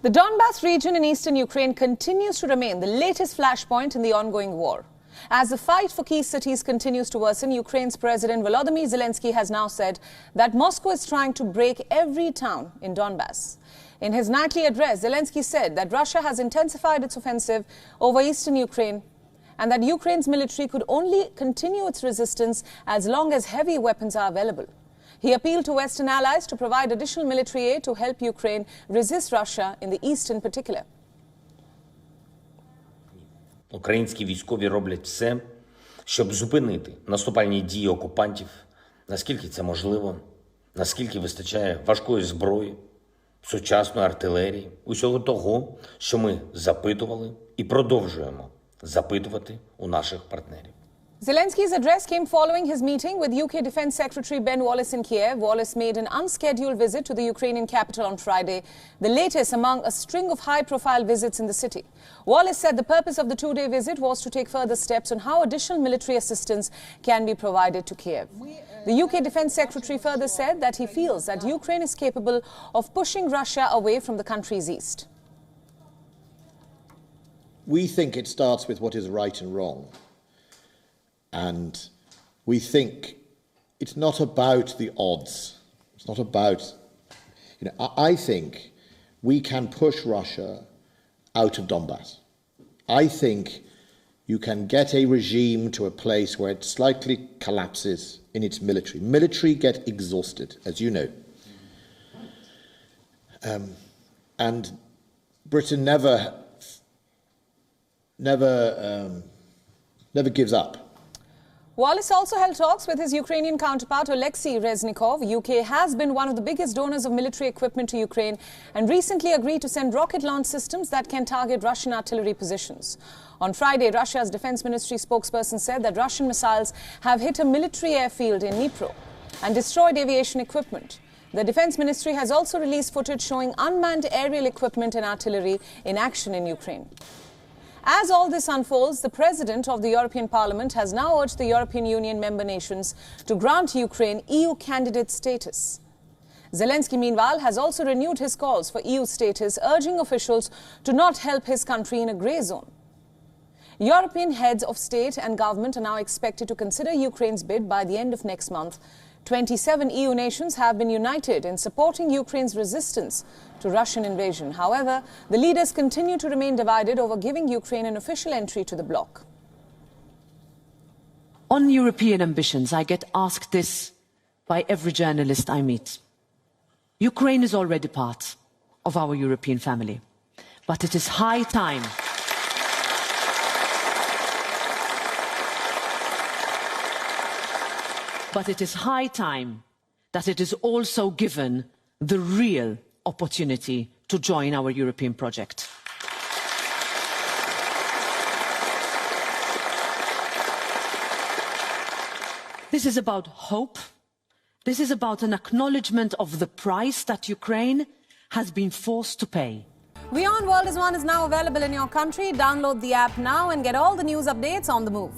The Donbas region in eastern Ukraine continues to remain the latest flashpoint in the ongoing war. As the fight for key cities continues to worsen, Ukraine's President Volodymyr Zelensky has now said that Moscow is trying to break every town in Donbas. In his nightly address, Zelensky said that Russia has intensified its offensive over eastern Ukraine and that Ukraine's military could only continue its resistance as long as heavy weapons are available. He appealed to Western allies to provide additional military aid to help Ukraine resist Russia in the east in particular. Українські військові роблять все, щоб зупинити наступальні дії окупантів, наскільки це можливо, наскільки вистачає важкої зброї, сучасної артилерії, усього того, що ми запитували і продовжуємо запитувати у наших партнерів. Zelensky's address came following his meeting with UK Defence Secretary Ben Wallace in Kiev. Wallace made an unscheduled visit to the Ukrainian capital on Friday, the latest among a string of high-profile visits in the city. Wallace said the purpose of the two-day visit was to take further steps on how additional military assistance can be provided to Kiev. The UK Defence Secretary further said that he feels that Ukraine is capable of pushing Russia away from the country's east. We think it starts with what is right and wrong. And we think it's not about the odds. It's not about, I think we can push Russia out of Donbass. I think you can get a regime to a place where it slightly collapses in its military. Military get exhausted, as you know. And Britain never gives up. Wallace also held talks with his Ukrainian counterpart Alexei Reznikov. UK has been one of the biggest donors of military equipment to Ukraine and recently agreed to send rocket launch systems that can target Russian artillery positions. On Friday, Russia's defense ministry spokesperson said that Russian missiles have hit a military airfield in Dnipro and destroyed aviation equipment. The defense ministry has also released footage showing unmanned aerial equipment and artillery in action in Ukraine. As all this unfolds, the President of the European Parliament has now urged the European Union member nations to grant Ukraine EU candidate status. Zelensky, meanwhile, has also renewed his calls for EU status, urging officials to not help his country in a grey zone. European heads of state and government are now expected to consider Ukraine's bid by the end of next month. 27 EU nations have been united in supporting Ukraine's resistance to Russian invasion. However, the leaders continue to remain divided over giving Ukraine an official entry to the bloc. On European ambitions, I get asked this by every journalist I meet. Ukraine is already part of our European family, but it is high time that it is also given the real opportunity to join our European project. This is about hope. This is about an acknowledgement of the price that Ukraine has been forced to pay. WION World is now available in your country. Download the app now and get all the news updates on the move.